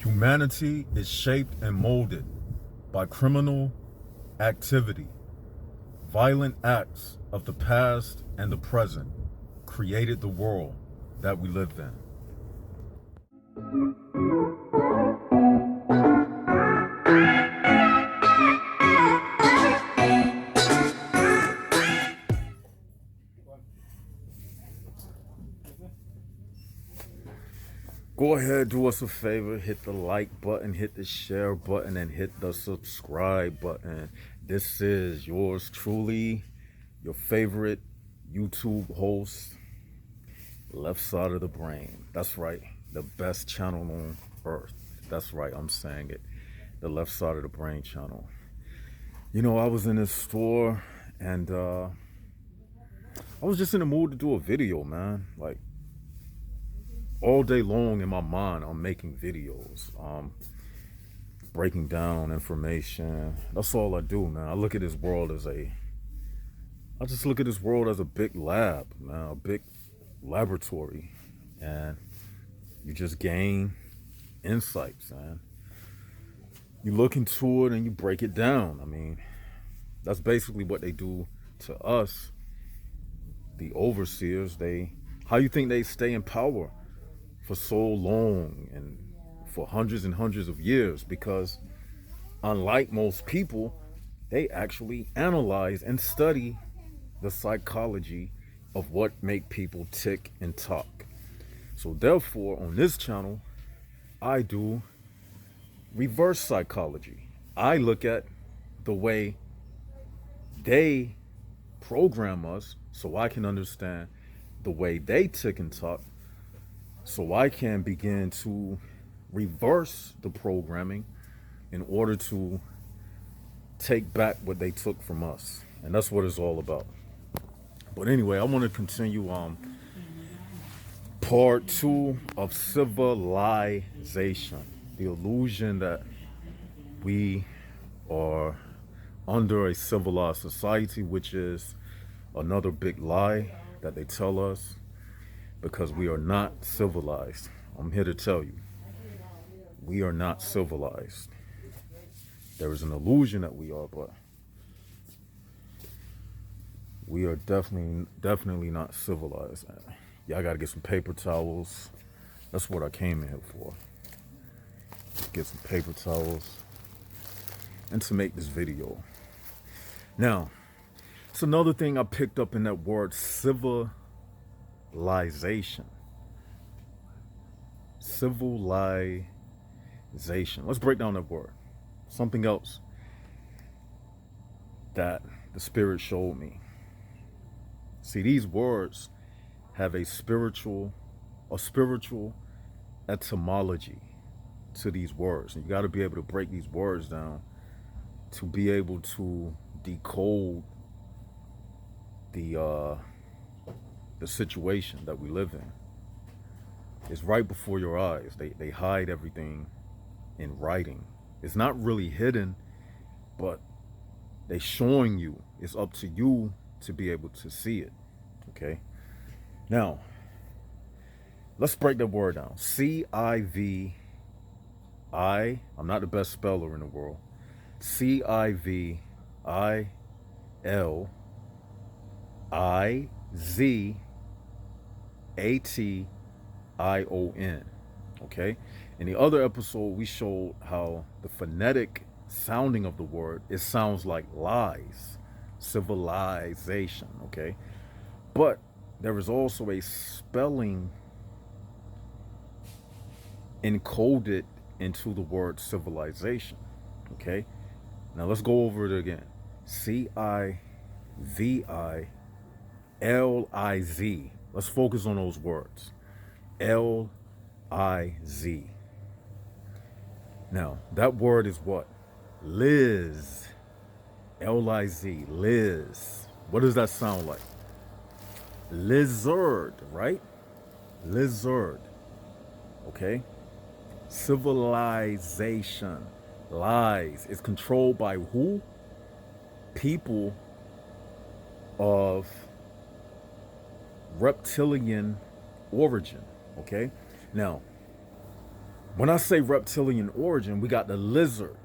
Humanity is shaped and molded by criminal activity. Violent acts of the past and the present created the world that we live in. Go ahead, do us a favor, hit the like button, hit the share button, and hit the subscribe button. This is yours truly, your favorite YouTube host, Left Side of the Brain. That's right, the best channel on earth. That's right, I'm saying it. The Left Side of the Brain channel. You know, I was in this store and I was just in the mood to do a video, man. Like, all day long in my mind, I'm making videos, breaking down information. That's all I do, man. I just look at this world as a big lab, man, a big laboratory. And you just gain insights, man. You look into it and you break it down. I mean, that's basically what they do to us, the overseers. How you think they stay in power for so long and for hundreds and hundreds of years? Because unlike most people, they actually analyze and study the psychology of what make people tick and talk. So therefore, on this channel, I do reverse psychology. I look at the way they program us so I can understand the way they tick and talk, so I can begin to reverse the programming in order to take back what they took from us. And that's what it's all about. But anyway, I want to continue part 2 of civilization, the illusion that we are under a civilized society, which is another big lie that they tell us, because we are not civilized. I'm here to tell you, we are not civilized. There is an illusion that we are, but we are definitely not civilized. Y'all gotta get some paper towels. That's what I came in here for. Get some paper towels and to make this video. Now, it's another thing I picked up in that word, civilization. Civilization. Let's break down that word. Something else that the Spirit showed me. See, these words have a spiritual etymology to these words. And you got to be able to break these words down to be able to decode the situation that we live in. It's right before your eyes. They hide everything in writing. It's not really hidden, but they showing you. It's up to you to be able to see it. Okay? Now, let's break that word down. C-I-V-I. I'm not the best speller in the world. C-I-V-I-L-I-Z-A-T-I-O-N. Okay? In the other episode, we showed how the phonetic sounding of the word, it sounds like lies, civilization, okay? But there is also a spelling encoded into the word civilization, okay? Now let's go over it again. C-I-V-I-L-I-Z. Let's focus on those words. L-I-Z. Now, that word is what? Liz. L-I-Z. Liz. What does that sound like? Lizard, right? Lizard. Okay? Civilization. Lies. It's controlled by who? People of reptilian origin. Okay? Now, When I say reptilian origin, we got the lizard.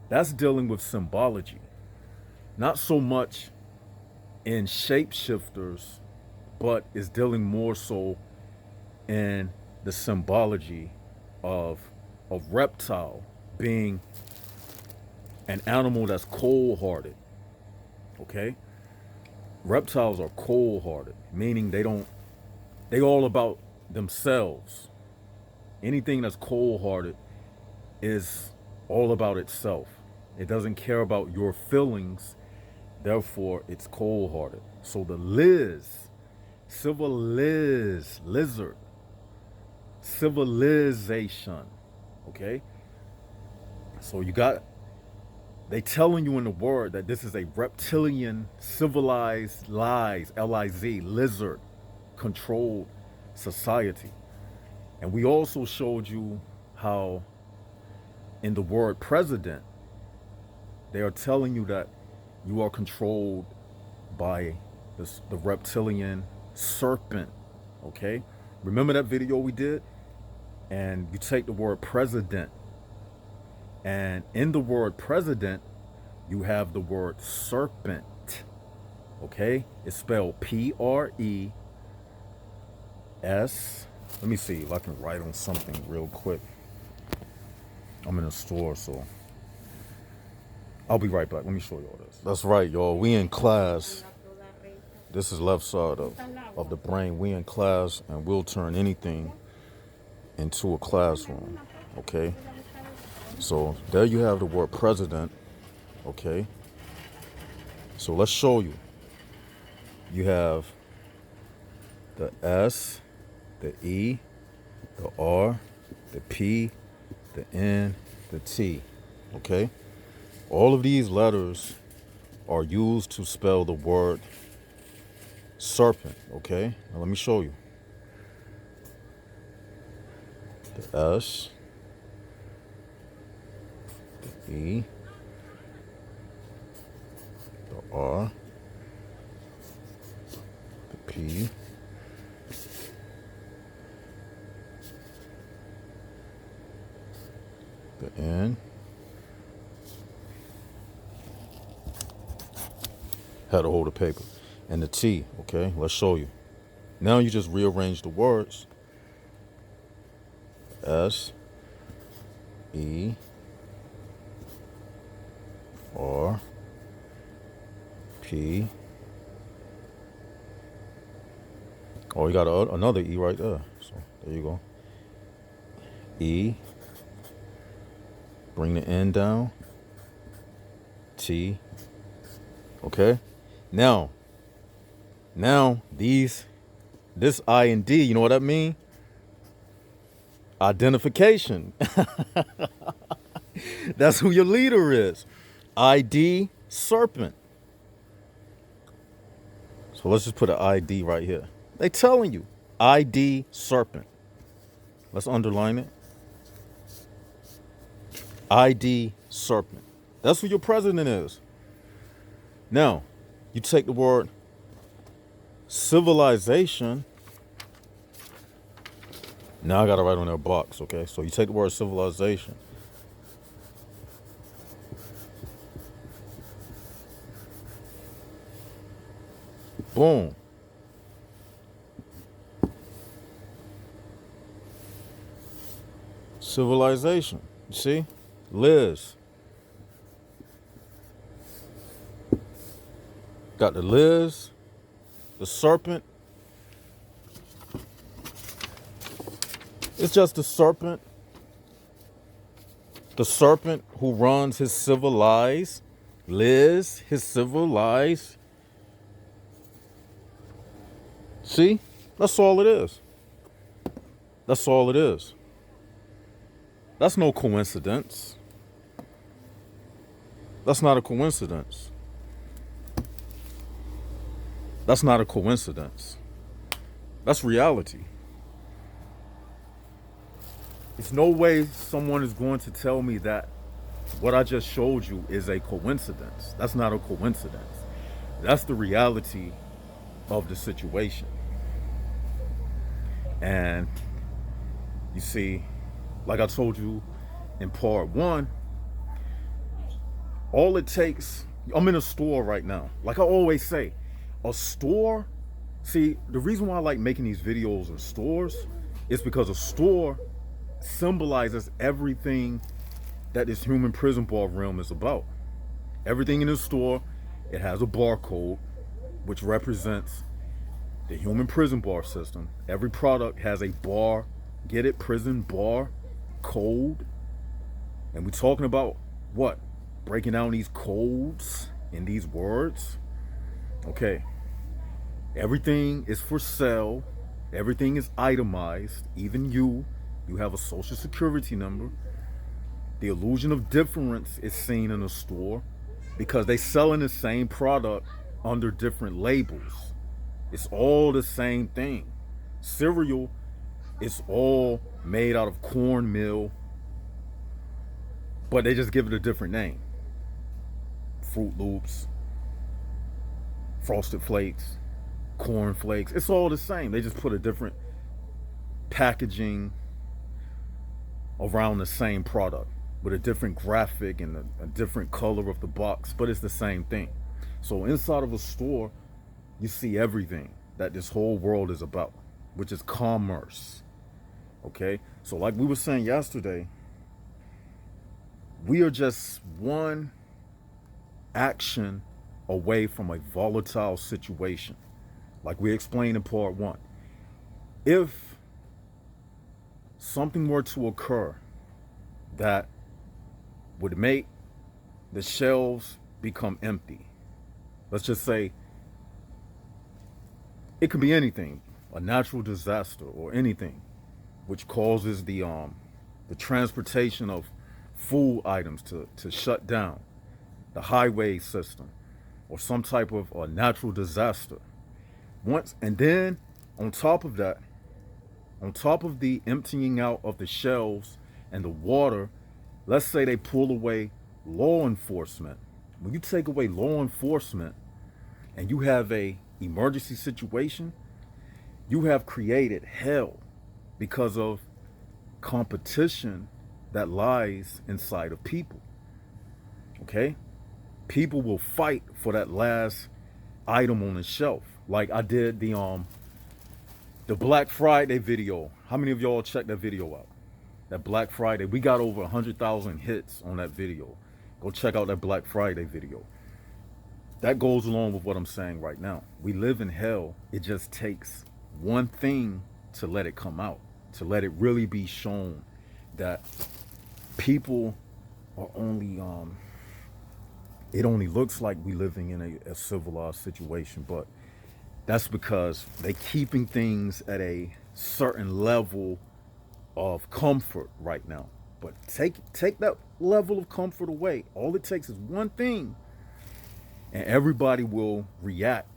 That's dealing with symbology, not so much in shapeshifters, but is dealing more so in the symbology of a reptile being an animal that's cold-hearted. Okay? Reptiles are cold-hearted, meaning they all about themselves. Anything that's cold-hearted is all about itself. It doesn't care about your feelings, therefore it's cold-hearted. So the lizard, civilization, okay? So they telling you in the word that this is a reptilian, civilized, L-I-Z, lizard, controlled society. And we also showed you how in the word president, they are telling you that you are controlled by the reptilian serpent, okay? Remember that video we did? And you take the word president, and in the word president, you have the word serpent, okay? It's spelled P-R-E-S. Let me see if I can write on something real quick. I'm in a store, so I'll be right back. Let me show you all this. That's right, y'all. We in class. This is left side of the brain. We in class, and we'll turn anything into a classroom, okay? So there you have the word president, okay? So let's show you. You have the S, the E, the R, the P, the N, the T, okay? All of these letters are used to spell the word serpent, okay? Now let me show you. The S, the E, the R, the P, the N, had to hold the paper, and the T, okay? Let's show you. Now you just rearrange the words. S, E, R, P. Oh, you got another E right there. So there you go. E. Bring the N down. T. Okay. Now this I and D, you know what that mean? Identification. That's who your leader is. ID serpent. So let's just put an ID right here. They telling you ID serpent. Let's underline it. ID serpent. That's who your president is. Now, you take the word civilization. Now I got to write on their box, okay? So you take the word civilization. Boom. Civilization. You see? Liz. Got the Liz, the serpent. It's just the serpent who runs his civilized. Liz, his civilized. See? That's all it is. That's all it is. That's no coincidence. That's not a coincidence. That's not a coincidence. That's reality. There's no way someone is going to tell me that what I just showed you is a coincidence. That's not a coincidence. That's the reality of the situation. And You see, like I told you in part one, all it takes, I'm in a store right now. Like I always say, a store, see, the reason why I like making these videos in stores is because a store symbolizes everything that this human prison bar realm is about. Everything in the store, it has a barcode, which represents the human prison bar system. Every product has a bar, get it, prison bar code. And we're talking about what? Breaking down these codes in these words. Okay. Everything is for sale. Everything is itemized. Even you have a social security number. The illusion of difference is seen in a store because they selling the same product under different labels. It's all the same thing. Cereal is all made out of cornmeal, but they just give it a different name. Fruit Loops, Frosted Flakes, Corn Flakes. It's all the same. They just put a different packaging around the same product with a different graphic and a different color of the box, but it's the same thing. So inside of a store, you see everything that this whole world is about, which is commerce. Okay? So like we were saying yesterday, we are just one action away from a volatile situation. Like we explained in part one. If something were to occur that would make the shelves become empty, let's just say it could be anything, a natural disaster or anything, which causes the transportation of food items to shut down, the highway system, or some type of a natural disaster. Once and then on top of that, on top of the emptying out of the shelves and the water, let's say they pull away law enforcement. When you take away law enforcement and you have a emergency situation, you have created hell because of competition that lies inside of people. Okay? People will fight for that last item on the shelf. Like I did the Black Friday video. How many of y'all checked that video out? That Black Friday, we got over 100,000 hits on that video. Go check out that Black Friday video. That goes along with what I'm saying right now. We live in hell. It just takes one thing to let it come out, to let it really be shown that people are only it only looks like we living in a civilized situation, but that's because they keeping things at a certain level of comfort right now. But take that level of comfort away. All it takes is one thing, and everybody will react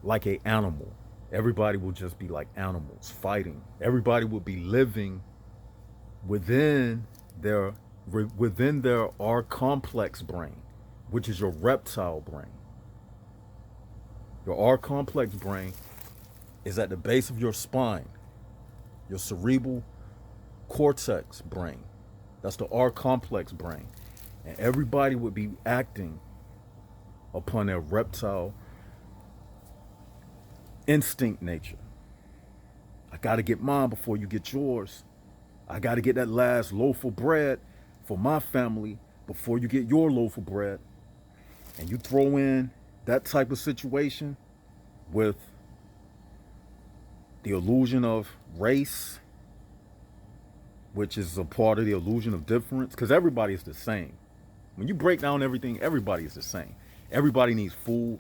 like an animal. Everybody will just be like animals fighting. Everybody will be living within their R complex brain, which is your reptile brain. Your R complex brain is at the base of your spine, your cerebral cortex brain. That's the R complex brain. And everybody would be acting upon their reptile instinct nature. I got to get mine before you get yours. I got to get that last loaf of bread for my family before you get your loaf of bread. And you throw in that type of situation with the illusion of race, which is a part of the illusion of difference, because everybody is the same. When you break down everything, everybody is the same. Everybody needs food,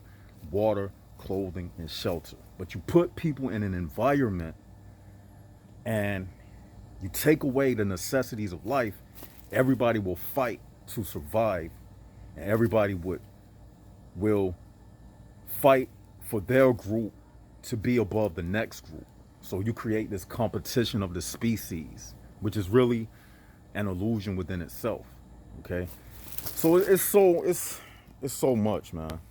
water, clothing, and shelter. But you put people in an environment and you take away the necessities of life, everybody will fight to survive, and everybody will fight for their group to be above the next group. So you create this competition of the species, which is really an illusion within itself. Okay, so it's so much, man.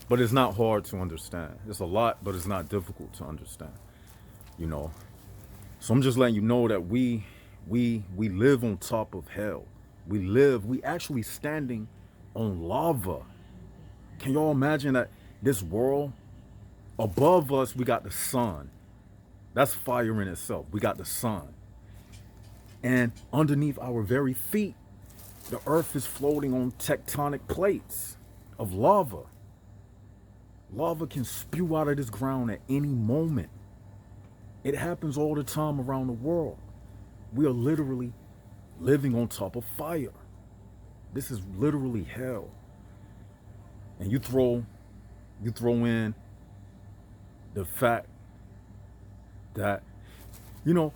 But it's not hard to understand. It's a lot, but it's not difficult to understand. You know, So I'm just letting you know that we live on top of hell. We actually standing on lava. Can y'all imagine that this world, above us, we got the sun. That's fire in itself. We got the sun. And underneath our very feet, the earth is floating on tectonic plates of lava. Lava can spew out of this ground at any moment. It happens all the time around the world. We are literally living on top of fire. This is literally hell. And you throw in the fact that, you know,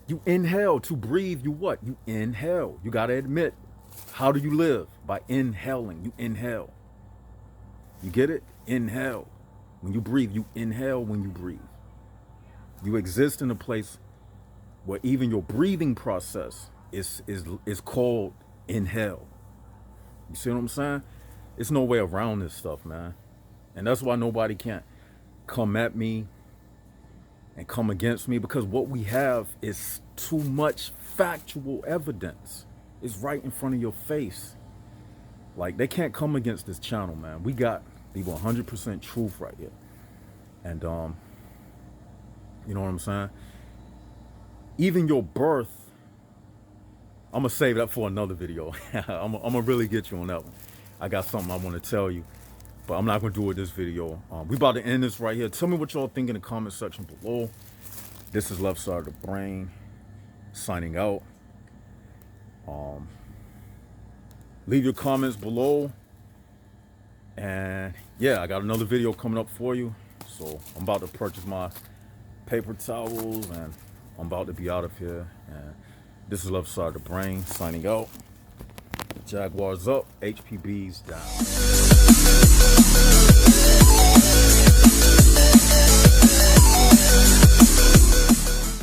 you inhale to breathe. You what? You inhale. You got to admit, how do you live? By inhaling. You inhale. You get it? Inhale. When you breathe, you inhale when you breathe. You exist in a place where even your breathing process is called inhale. You see what I'm saying? It's no way around this stuff, man. And that's why nobody can't come at me and come against me, because what we have is too much factual evidence. It's right in front of your face. Like, they can't come against this channel, man. We got the 100% truth right here. And you know what I'm saying? Even your birth, I'm gonna save that for another video. I'm gonna really get you on that one. I got something I want to tell you, but I'm not gonna do it this video. We about to end this right here. Tell me what y'all think in the comment section below. This is Left Side of the Brain signing out. Leave your comments below, and yeah, I got another video coming up for you. So I'm about to purchase my paper towels, and I'm about to be out of here. And this is Left Side of the Brain signing out. Jaguars up, HPBs down.